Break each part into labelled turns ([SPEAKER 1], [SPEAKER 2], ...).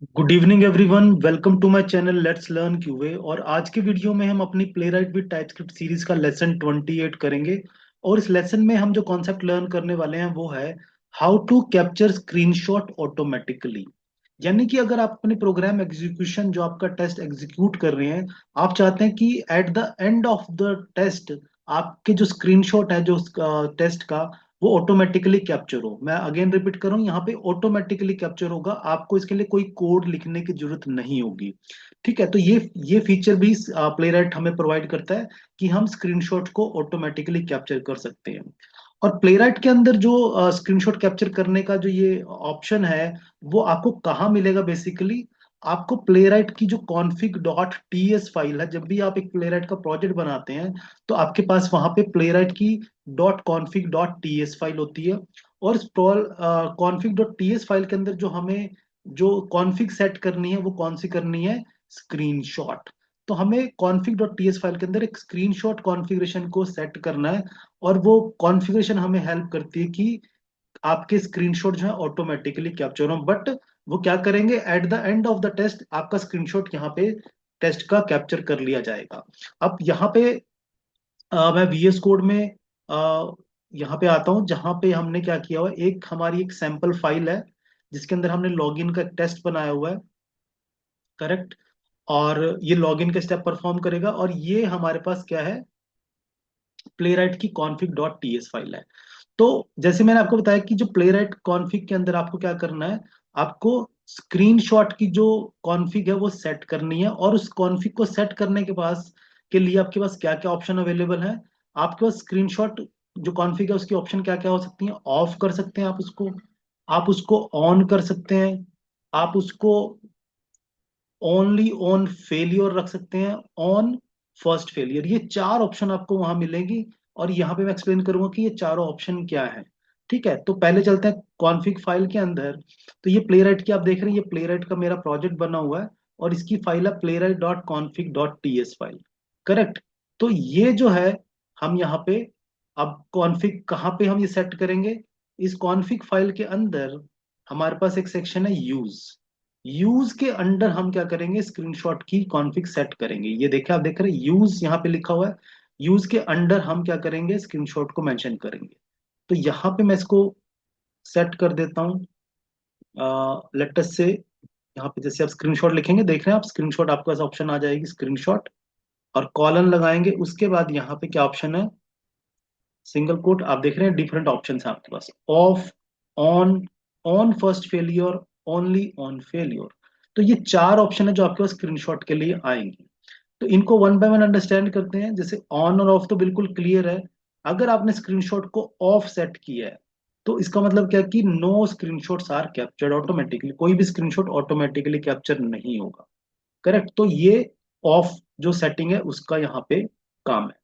[SPEAKER 1] Good evening everyone, welcome to my channel let's learn QA. और आज के video में हम अपनी Playwright with TypeScript series का लेसन 28 करेंगे। और इस लेसन में हम जो कॉन्सेप्ट लर्न करने वाले हैं वो है how to capture screenshot automatically. यानी कि अगर आप अपने प्रोग्राम एग्जीक्यूशन जो आपका टेस्ट एग्जीक्यूट कर रहे हैं, आप चाहते हैं कि at the end of the test आपके जो स्क्रीनशॉट है जो टेस्ट का वो ऑटोमेटिकली कैप्चर हो। मैं अगेन रिपीट कर रहा हूं, यहाँ पे ऑटोमेटिकली कैप्चर होगा, आपको इसके लिए कोई कोड लिखने की जरूरत नहीं होगी। ठीक है, तो ये फीचर भी प्लेराइट हमें प्रोवाइड करता है कि हम स्क्रीनशॉट को ऑटोमेटिकली कैप्चर कर सकते हैं। और प्लेराइट के अंदर जो स्क्रीनशॉट कैप्चर करने का जो ये ऑप्शन है वो आपको कहाँ मिलेगा बेसिकली। आपको प्लेराइट की जो कॉन्फिग डॉट टीएस फाइल है, जब भी आप एक प्लेराइट का प्रोजेक्ट बनाते हैं तो आपके पास वहां पे प्लेराइट की dot config dot TS file होती है। और इस कॉन्फिग डॉट टीएस फाइल के अंदर जो हमें जो कॉन्फिग सेट करनी है वो कौन सी करनी है, स्क्रीनशॉट। तो हमें कॉन्फिग डॉट टीएस फाइल के अंदर एक स्क्रीनशॉट कॉन्फ़िगरेशन को सेट करना है। और वो कॉन्फ़िगरेशन हमें हेल्प करती है कि आपके स्क्रीनशॉट जो है ऑटोमेटिकली कैप्चर हो। बट वो क्या करेंगे, at the end of the test आपका स्क्रीनशॉट यहाँ पे टेस्ट का कैप्चर कर लिया जाएगा। अब यहाँ पे मैं वीएस कोड में यहाँ पे आता हूँ, जहाँ पे हमने क्या किया हुआ है, एक हमारी एक सैंपल फाइल है जिसके अंदर हमने लॉगिन का टेस्ट बनाया हुआ है। करेक्ट। और ये लॉगिन का स्टेप परफॉर्म करेगा, और ये हमारे पास क्या है, प्लेराइट की कॉन्फिग डॉट टीएस फाइल है। तो जैसे मैंने आपको बताया कि जो प्लेराइट कॉन्फ़िग के अंदर आपको क्या करना है, आपको स्क्रीनशॉट की जो कॉन्फ़िग है वो सेट करनी है। और उस कॉन्फ़िग को सेट करने के पास के लिए आपके पास क्या क्या ऑप्शन अवेलेबल है। आपके पास स्क्रीनशॉट जो कॉन्फ़िग है उसकी ऑप्शन क्या क्या हो सकती है, ऑफ कर सकते हैं आप उसको ऑन कर सकते हैं, आप उसको ओनली ऑन फेलियर रख सकते हैं, ऑन फर्स्ट फेलियर। ये चार ऑप्शन आपको वहां मिलेंगी। और यहाँ पे मैं एक्सप्लेन करूंगा कि ये चारों ऑप्शन क्या है। ठीक है, तो पहले चलते हैं कॉन्फ़िग फाइल के अंदर। तो ये प्लेराइट की आप देख रहे हैं, ये प्लेराइट का मेरा प्रोजेक्ट बना हुआ है। और इसकी फाइल है Playwright dot config dot TS file. Correct. तो ये जो है, हम यहाँ पे अब कॉन्फ़िग कहाँ पे हम ये सेट करेंगे, इस कॉन्फ़िग फाइल के अंदर हमारे पास एक सेक्शन है यूज। यूज के अंडर हम क्या करेंगे, स्क्रीनशॉट की कॉन्फ़िग सेट करेंगे। ये देखिए, आप देख रहे हैं यूज यहाँ पे लिखा हुआ है। यूज के अंडर हम क्या करेंगे, स्क्रीनशॉट को मेंशन करेंगे। तो यहाँ पे मैं इसको सेट कर देता हूँ। लेटस से यहाँ पे जैसे आप स्क्रीनशॉट लिखेंगे, देख रहे हैं आप स्क्रीनशॉट, आपके पास ऑप्शन आ जाएगी स्क्रीनशॉट। और कॉलन लगाएंगे, उसके बाद यहाँ पे क्या ऑप्शन है, सिंगल कोट। आप देख रहे हैं डिफरेंट ऑप्शन है आपके पास, off, on, on first failure, only on failure. तो ये चार ऑप्शन है जो आपके पास स्क्रीनशॉट के लिए आएंगे। तो इनको वन बाय वन अंडरस्टैंड करते हैं। जैसे ऑन और ऑफ तो बिल्कुल क्लियर है। अगर आपने स्क्रीनशॉट को ऑफ सेट किया है तो इसका मतलब क्या कि no screenshots are captured automatically, कोई भी स्क्रीनशॉट ऑटोमेटिकली कैप्चर नहीं होगा। करेक्ट। तो ये ऑफ जो सेटिंग है उसका यहाँ पे काम है।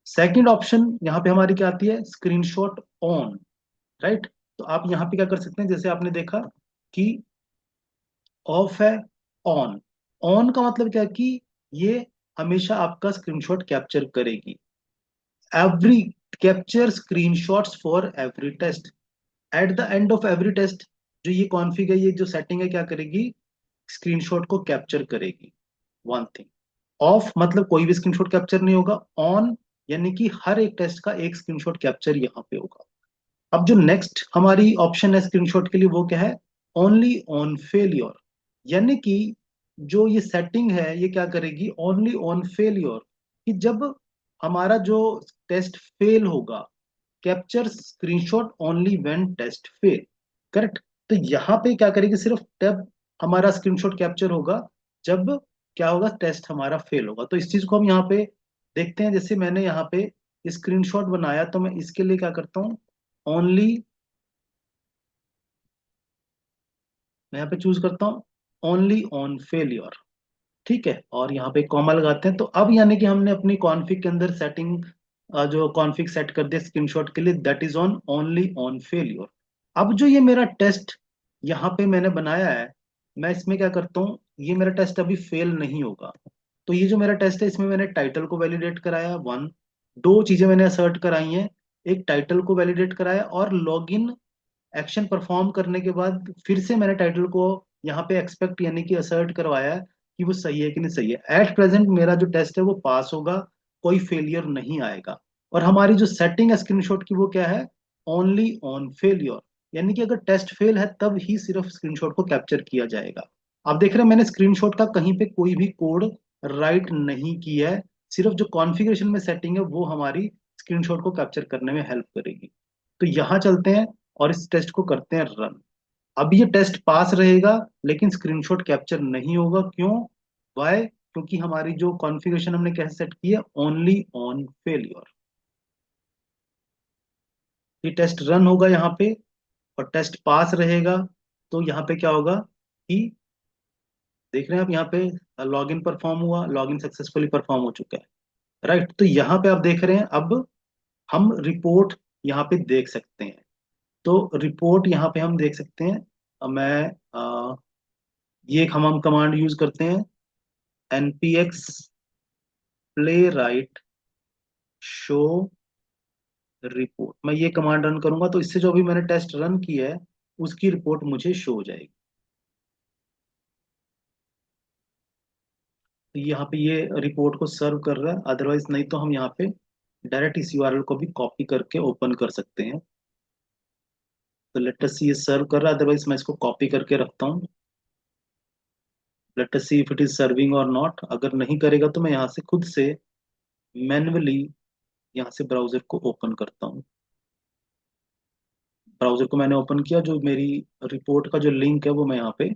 [SPEAKER 1] सेकंड ऑप्शन यहाँ पे हमारी क्या आती है, स्क्रीनशॉट ऑन। राइट। तो आप यहाँ पे क्या कर सकते हैं, जैसे आपने देखा कि ऑफ है, ऑन। ऑन का मतलब क्या है कि ये हमेशा आपका स्क्रीनशॉट कैप्चर करेगी। Every capture screenshots for every test. At the end of every test जो ये कॉन्फ़िग है, ये जो सेटिंग है, क्या करेगी, स्क्रीनशॉट को कैप्चर करेगी। One thing. ऑफ मतलब कोई भी स्क्रीनशॉट कैप्चर नहीं होगा। ऑन यानी कि हर एक टेस्ट का एक स्क्रीनशॉट कैप्चर यहाँ पे होगा। अब जो नेक्स्ट हमारी ऑप्शन है स्क्रीनशॉट के लिए वो क्या है, ओनली ऑन फेलियर। यानी कि जो ये सेटिंग है ये क्या करेगी, ओनली ऑन फेलियर, कि जब हमारा जो टेस्ट फेल होगा, capture screenshot only when test fail. Correct. तो यहाँ पे क्या करेगी, सिर्फ तब हमारा स्क्रीनशॉट कैप्चर होगा जब क्या होगा, टेस्ट हमारा फेल होगा। तो इस चीज को हम यहाँ पे देखते हैं। जैसे मैंने यहाँ पे स्क्रीनशॉट बनाया तो मैं इसके लिए क्या करता हूँ, ओनली, मैं यहाँ पे चूज करता हूँ ओनली ऑन फेलियर। ठीक है, और यहाँ पे कॉमा लगाते हैं। तो अब यानी कि हमने अपनी कॉन्फ़िग के अंदर सेटिंग जो कॉन्फ़िग सेट कर दिया स्क्रीनशॉट के लिए, that is on only on failure. अब जो ये मेरा टेस्ट यहाँ पे मैंने बनाया है, मैं इसमें क्या करता हूँ, ये मेरा टेस्ट अभी फेल नहीं होगा। तो ये जो मेरा टेस्ट है इसमें मैंने टाइटल को वैलिडेट कराया, वन। दो चीजें मैंने असर्ट कराई हैं, एक टाइटल को वैलिडेट कराया और लॉगिन एक्शन परफॉर्म करने के बाद फिर से मैंने टाइटल को यहाँ पे एक्सपेक्ट यानी कि असर्ट करवाया है कि वो सही है कि नहीं सही है। एट प्रेजेंट मेरा जो टेस्ट है वो पास होगा, कोई फेलियर नहीं आएगा। और हमारी जो सेटिंग है स्क्रीनशॉट की वो क्या है, ओनली ऑन फेलियर, यानी कि अगर टेस्ट फेल है तब ही सिर्फ स्क्रीनशॉट को कैप्चर किया जाएगा। आप देख रहे हैं मैंने स्क्रीनशॉट का कहीं पे कोई भी कोड राइट नहीं किया है, सिर्फ जो कॉन्फ़िगरेशन में सेटिंग है वो हमारी स्क्रीनशॉट को कैप्चर करने में हेल्प करेगी। तो यहाँ चलते हैं और इस टेस्ट को करते हैं रन। अब ये टेस्ट पास रहेगा लेकिन स्क्रीनशॉट कैप्चर नहीं होगा, क्यों, वाई, क्योंकि हमारी जो कॉन्फ़िगरेशन हमने कैसे सेट की है, ओनली ऑन फेलियर। ये टेस्ट रन होगा यहाँ पे और टेस्ट पास रहेगा। तो यहाँ पे क्या होगा कि देख रहे हैं आप यहाँ पे लॉगिन परफॉर्म हुआ, लॉगिन सक्सेसफुली परफॉर्म हो चुका है, राइट। तो यहाँ पे आप देख रहे हैं अब हम रिपोर्ट यहाँ पे देख सकते हैं। तो रिपोर्ट यहाँ पे हम देख सकते हैं। मैं ये एक हम कमांड यूज करते हैं, npx play right show report. मैं ये कमांड रन करूंगा तो इससे जो भी मैंने टेस्ट रन किया है उसकी रिपोर्ट मुझे शो हो जाएगी। तो यहाँ पे ये रिपोर्ट को सर्व कर रहा है, अदरवाइज नहीं तो हम यहाँ पे डायरेक्ट इस यूआरएल को भी कॉपी करके ओपन कर सकते हैं। तो लेट अस सी ये सर्व कर रहा है, अदरवाइज मैं इसको कॉपी करके रखता हूँ। Let us see if it is serving और नॉट। अगर नहीं करेगा तो मैं यहाँ से खुद से मैन्युअली यहाँ से ब्राउजर को ओपन करता हूँ। ब्राउजर को मैंने ओपन किया, जो मेरी रिपोर्ट का जो लिंक है वो मैं यहाँ पे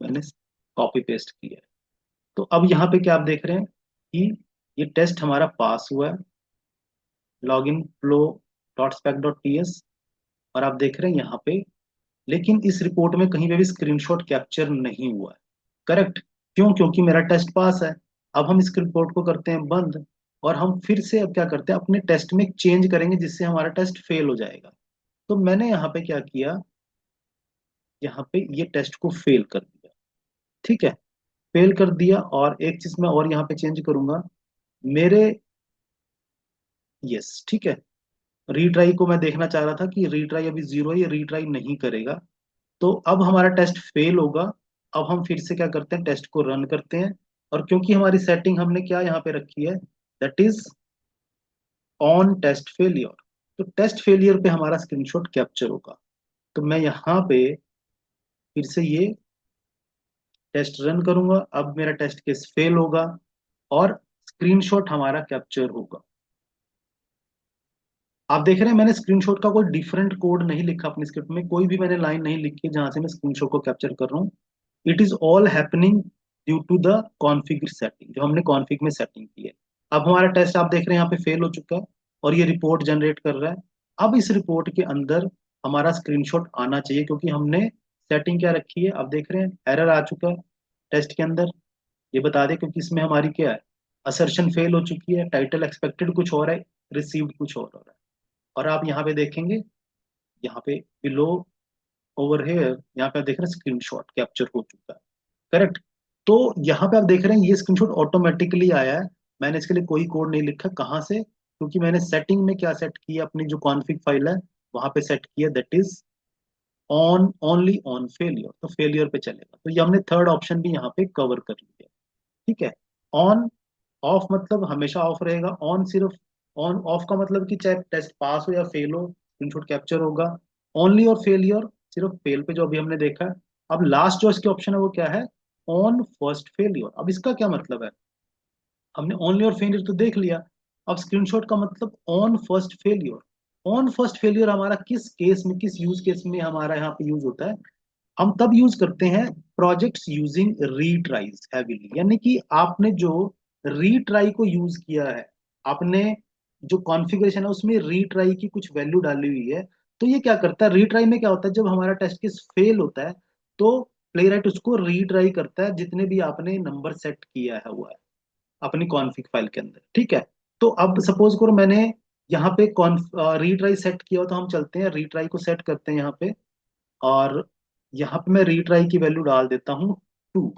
[SPEAKER 1] मैंने कॉपी पेस्ट किया है। तो अब यहाँ पे क्या आप देख रहे हैं कि ये टेस्ट हमारा पास हुआ है, login flow dot spec dot TS. और आप देख रहे हैं यहाँ पे, लेकिन इस रिपोर्ट में कहीं पे भी स्क्रीनशॉट कैप्चर नहीं हुआ है, करेक्ट। क्यों, क्योंकि मेरा टेस्ट पास है। अब हम इस रिपोर्ट को करते हैं बंद और हम फिर से अब क्या करते हैं, अपने टेस्ट में चेंज करेंगे जिससे हमारा टेस्ट फेल हो जाएगा। तो मैंने यहाँ पे क्या किया, यहाँ पे ये टेस्ट को फेल कर दिया, ठीक है, फेल कर दिया। और एक चीज मैं और यहाँ पे चेंज करूंगा, मेरे, यस ठीक है, रीट्राई को मैं देखना चाह रहा था कि रीट्राई अभी जीरो है, ये रीट्राई नहीं करेगा। तो अब हमारा टेस्ट फेल होगा। अब हम फिर से क्या करते हैं, टेस्ट को रन करते हैं। और क्योंकि हमारी सेटिंग हमने क्या यहाँ पे रखी है, that is on test failure, तो टेस्ट फेलियर पे हमारा स्क्रीनशॉट कैप्चर होगा। तो मैं यहाँ पे फिर से ये टेस्ट रन करूंगा, अब मेरा टेस्ट केस फेल होगा और स्क्रीनशॉट हमारा कैप्चर होगा। आप देख रहे हैं मैंने स्क्रीनशॉट का कोई डिफरेंट कोड नहीं लिखा अपनी स्क्रिप्ट में, कोई भी मैंने लाइन नहीं लिखी जहां से मैं स्क्रीनशॉट को कैप्चर कर रहा हूँ। It is all happening due to the configure setting, जो हमने कॉन्फ़िग में सेटिंग की है। अब हमारा टेस्ट आप देख रहे हैं यहाँ पे फेल हो चुका है और ये रिपोर्ट जनरेट कर रहा है। अब इस रिपोर्ट के अंदर हमारा स्क्रीनशॉट आना चाहिए, क्योंकि हमने सेटिंग क्या रखी है, अब देख रहे हैं एरर आ चुका है टेस्ट के अंदर। ये बता दें क्योंकि इसमें हमारी क्या है, असर्शन फेल हो चुकी है, टाइटल एक्सपेक्टेड कुछ और है, रिसीव्ड कुछ और हो रहा है। और आप यहाँ पे देखेंगे, यहाँ पे बिलो ओवर हेयर, यहाँ पे आप देख रहे हैं स्क्रीनशॉट कैप्चर हो चुका है, करेक्ट। तो यहाँ पे आप देख रहे हैं ये स्क्रीनशॉट ऑटोमेटिकली आया है, मैंने इसके लिए कोई कोड नहीं लिखा। कहाँ से, क्योंकि मैंने सेटिंग में क्या सेट किया, अपनी जो कॉन्फ़िग फाइल है वहां पे सेट किया, that is on only on failure, तो फेलियर पे चलेगा। तो ये हमने थर्ड ऑप्शन भी यहाँ पे कवर कर लिया, ठीक है। ऑन ऑफ मतलब हमेशा ऑफ रहेगा, ऑन सिर्फ, ऑन ऑफ का मतलब कि चाहे टेस्ट पास हो या फेल हो स्क्रीनशॉट कैप्चर होगा। ओनली और फेलियर सिर्फ फेल पे, जो अभी हमने देखा है। अब लास्ट जो इसकी ऑप्शन है वो क्या है, ऑन फर्स्ट फेलियर। अब इसका क्या मतलब है, हमने ओनली और फेलियर तो देख लिया, अब स्क्रीनशॉट का मतलब on first failure. On first failure हमारा किस केस में, किस यूज केस में हमारा यहाँ पे यूज होता है, हम तब यूज करते हैं प्रोजेक्ट्स यूजिंग रीट्राइज हैवीली, यानी कि आपने जो रीट्राई को यूज किया है, आपने जो कॉन्फ़िगरेशन है उसमें रीट्राई की कुछ वैल्यू डाली हुई है। तो ये क्या करता है, रीट्राई में क्या होता है, जब हमारा टेस्ट केस फेल होता है तो प्लेराइट उसको रीट्राई करता है जितने भी आपने नंबर सेट किया है हुआ है अपनी कॉन्फ़िग फाइल के अंदर, ठीक है। तो अब सपोज करो मैंने यहाँ पे कॉन रीट्राई सेट किया हो, तो हम चलते हैं रीट्राई को सेट करते हैं यहाँ पे। और यहाँ पे मैं रीट्राई की वैल्यू डाल देता हूँ 2।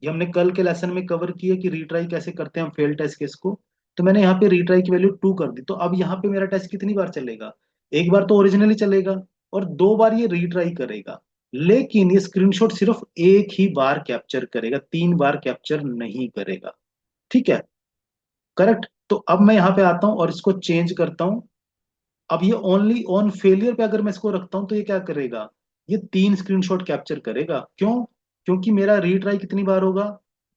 [SPEAKER 1] ये हमने कल के लेसन में कवर किया कि रीट्राई कैसे करते हैं हम फेल टेस्ट केस को। तो मैंने यहाँ पे रीट्राई की वैल्यू 2 कर दी, तो अब यहाँ पे मेरा टेस्ट कितनी बार चलेगा, एक बार तो ओरिजिनली चलेगा और 2 बार ये रीट्राई करेगा। लेकिन ये स्क्रीनशॉट सिर्फ एक ही बार कैप्चर करेगा, 3 बार कैप्चर नहीं करेगा। ठीक है, करेक्ट। तो अब मैं यहाँ पे आता हूँ और इसको चेंज करता हूँ। अब ये ओनली ऑन फेलियर पे अगर मैं इसको रखता हूँ तो ये क्या करेगा, ये 3 स्क्रीनशॉट कैप्चर करेगा। क्यों? क्योंकि मेरा रीट्राई कितनी बार होगा,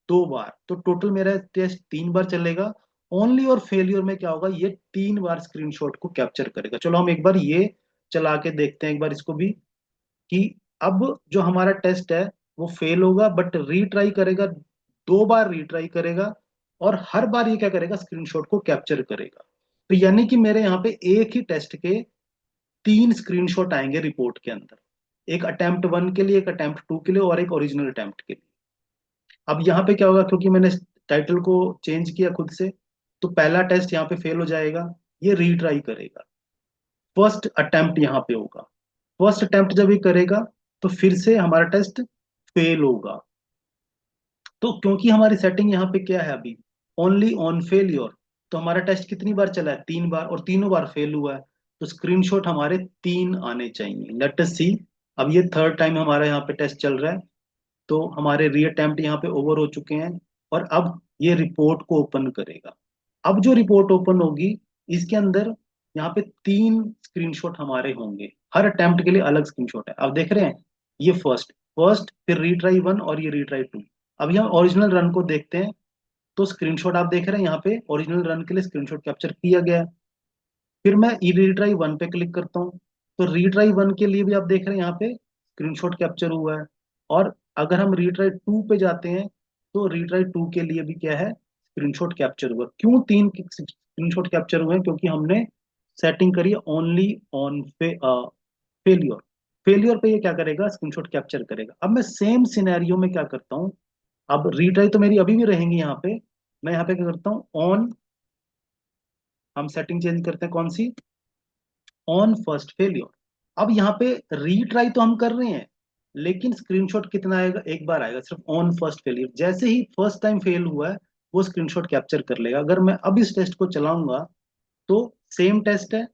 [SPEAKER 1] 2 बार, तो टोटल मेरा टेस्ट 3 बार चलेगा। ओनली और फेलियर में क्या होगा, ये 3 बार स्क्रीनशॉट को कैप्चर करेगा। चलो हम एक बार ये चला के देखते हैं एक बार इसको भी, कि अब जो हमारा टेस्ट है वो फेल होगा, बट रीट्राई करेगा, 2 बार रीट्राई करेगा, और हर बार ये क्या करेगा, स्क्रीनशॉट को कैप्चर करेगा। तो यानी कि मेरे यहाँ पे एक ही टेस्ट के 3 स्क्रीनशॉट आएंगे रिपोर्ट के अंदर, एक अटेम्प्ट 1 के लिए, एक अटेम्प्ट 2 के लिए, और एक ओरिजिनल अटेम्प्ट के लिए। अब यहाँ पे क्या होगा, क्योंकि मैंने टाइटल को चेंज किया खुद से, तो पहला टेस्ट यहाँ पे फेल हो जाएगा, ये रीट्राई करेगा। फर्स्ट अटेम्प्ट यहाँ पे होगा, फर्स्ट अटेम्प्ट जब ये करेगा तो फिर से हमारा टेस्ट फेल होगा। तो क्योंकि हमारी सेटिंग यहाँ पे क्या है अभी, ओनली ऑन फेलियर, तो हमारा टेस्ट कितनी बार चला है, 3 बार, और तीनों बार फेल हुआ है। तो स्क्रीनशॉट हमारे 3 आने चाहिए। लेट अस सी, अब ये थर्ड टाइम हमारा यहाँ पे टेस्ट चल रहा है, तो हमारे री अटेम्प्ट यहाँ पे ओवर हो चुके हैं, और अब ये रिपोर्ट को ओपन करेगा। अब जो रिपोर्ट ओपन होगी, इसके अंदर यहाँ पे 3 स्क्रीनशॉट हमारे होंगे, हर अटेम्प्ट के लिए अलग स्क्रीनशॉट है। अब देख रहे हैं, ये फर्स्ट, फर्स्ट, फिर रीट्राई 1 और ये रीट्राई 2। अभी हम ओरिजिनल रन को देखते हैं, तो स्क्रीनशॉट आप देख रहे हैं यहाँ पे ओरिजिनल रन के लिए स्क्रीनशॉट कैप्चर किया गया है। फिर मैं ई रीट्राई 1 पे क्लिक करता हूँ, तो रीट्राई 1 के लिए भी आप देख रहे हैं यहाँ पे स्क्रीनशॉट कैप्चर हुआ है। और अगर हम रीट्राई 2 पे जाते हैं, तो रीट्राई 2 के लिए भी क्या है, स्क्रीनशॉट कैप्चर हुआ। क्यों 3 स्क्रीनशॉट कैप्चर हुए हैं, क्योंकि हमने सेटिंग करी है ओनली ऑन फेलियर। फेलियर पे ये क्या करेगा, स्क्रीनशॉट कैप्चर करेगा। अब मैं सेम सिनेरियो में क्या करता हूँ, अब रीट्राई तो मेरी अभी भी रहेंगी यहाँ पे, मैं यहाँ पे क्या करता हूँ, ऑन, हम सेटिंग चेंज करते हैं, कौन सी, ऑन फर्स्ट फेलियर। अब यहाँ पे रीट्राई तो हम कर रहे हैं, लेकिन स्क्रीनशॉट कितना आएगा, एक बार आएगा सिर्फ ऑन फर्स्ट फेलियर। जैसे ही फर्स्ट टाइम फेल हुआ है, वो स्क्रीनशॉट कैप्चर कर लेगा। अगर मैं अब इस टेस्ट को चलाऊंगा, तो सेम टेस्ट है,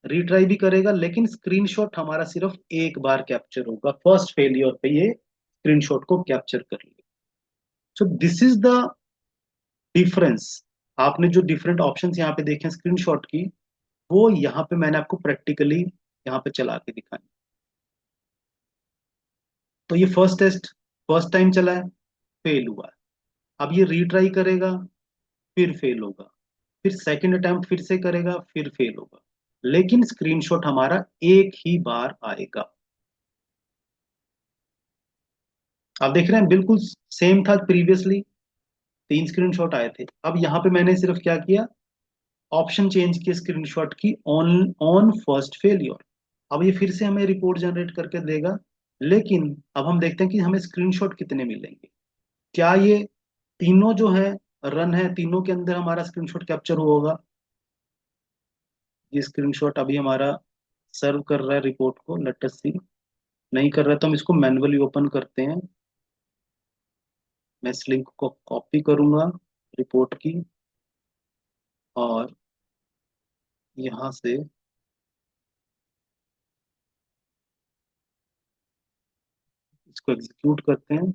[SPEAKER 1] रीट्राई भी करेगा, लेकिन स्क्रीनशॉट हमारा सिर्फ एक बार कैप्चर होगा, फर्स्ट फेलियर पे ये स्क्रीनशॉट को कैप्चर कर लिया। So this is the difference. आपने जो डिफरेंट ऑप्शंस यहाँ पे देखे स्क्रीनशॉट की, वो यहाँ पे मैंने आपको प्रैक्टिकली यहाँ पे चला के दिखाया। तो ये फर्स्ट टेस्ट फर्स्ट टाइम चला है, फेल हुआ है। अब ये रीट्राई करेगा, फिर फेल होगा, फिर सेकंड अटेम्प्ट फिर से करेगा, फिर फेल होगा, लेकिन स्क्रीनशॉट हमारा एक ही बार आएगा। आप देख रहे हैं बिल्कुल सेम था प्रीवियसली, 3 स्क्रीनशॉट आए थे। अब यहाँ पे मैंने सिर्फ क्या किया, ऑप्शन चेंज किया स्क्रीनशॉट की, ऑन ऑन फर्स्ट फेलियर। अब ये फिर से हमें रिपोर्ट जनरेट करके देगा, लेकिन अब हम देखते हैं कि हमें स्क्रीनशॉट कितने मिलेंगे। क्या ये तीनों जो है रन है, तीनों के अंदर हमारा स्क्रीनशॉट कैप्चर हुआ होगा। ये स्क्रीनशॉट अभी हमारा सर्व कर रहा है रिपोर्ट को, लेट अस सी। नहीं कर रहा है तो हम इसको मैन्युअली ओपन करते हैं। मैं इस लिंक को कॉपी करूंगा रिपोर्ट की, और यहाँ से इसको एग्जीक्यूट करते हैं।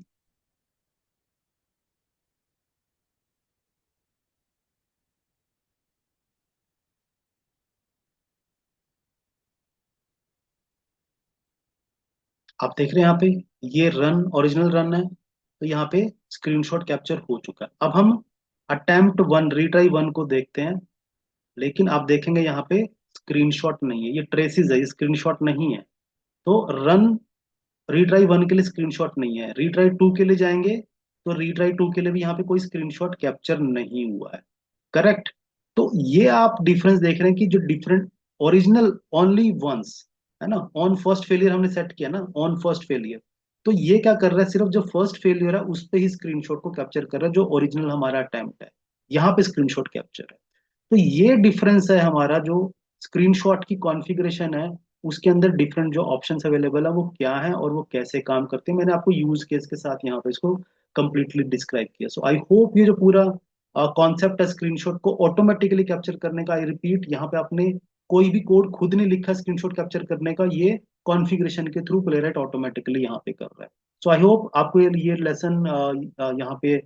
[SPEAKER 1] आप देख रहे हैं यहाँ पे, ये रन ओरिजिनल रन है, तो यहाँ पे स्क्रीनशॉट कैप्चर हो चुका है। अब हम अटेम्प्ट 1 रीट्राई 1 को देखते हैं, लेकिन आप देखेंगे यहाँ पे स्क्रीनशॉट नहीं है, ये ट्रेसिस है, ये स्क्रीनशॉट नहीं है। तो रन रीट्राई 1 के लिए स्क्रीनशॉट नहीं है, रीट्राई 2 के लिए जाएंगे, तो रीट्राई 2 के लिए भी यहाँ पे कोई स्क्रीनशॉट कैप्चर नहीं हुआ है। करेक्ट। तो ये आप डिफरेंस देख रहे हैं कि जो डिफरेंट, ओरिजिनल ओनली वंस, है ना, ऑन फर्स्ट फेलियर हमने सेट किया ना, ऑन फर्स्ट फेलियर। तो ये क्या कर रहा है, सिर्फ जो फर्स्ट फेलियर है उस पे ही स्क्रीनशॉट को कैप्चर कर रहा है, जो ओरिजिनल हमारा अटेम्प्ट है, यहाँ पे स्क्रीनशॉट कैप्चर है। तो ये डिफरेंस है हमारा, जो स्क्रीनशॉट की कॉन्फ़िगरेशन है, उसके अंदर डिफरेंट जो ऑप्शंस अवेलेबल है वो क्या है और वो कैसे काम करते हैं। मैंने आपको यूज केस के साथ यहाँ पे इसको कंप्लीटली डिस्क्राइब किया। सो आई होप ये जो पूरा कॉन्सेप्ट है स्क्रीनशॉट को ऑटोमेटिकली कैप्चर करने का, आई रिपीट, यहाँ पे आपने कोई भी कोड खुद नहीं लिखा स्क्रीनशॉट कैप्चर करने का, ये कॉन्फ़िगरेशन के थ्रू प्लेराइट ऑटोमेटिकली यहाँ पे कर रहा है। सो आई होप आपको ये लेसन यहाँ पे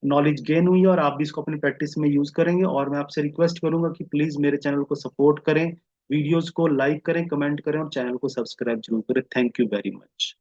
[SPEAKER 1] नॉलेज गेन हुई है और आप भी इसको अपनी प्रैक्टिस में यूज करेंगे। और मैं आपसे रिक्वेस्ट करूंगा कि प्लीज मेरे चैनल को सपोर्ट करें, वीडियोस को लाइक करें, कमेंट करें और चैनल को सब्सक्राइब जरूर करें। Thank you very much.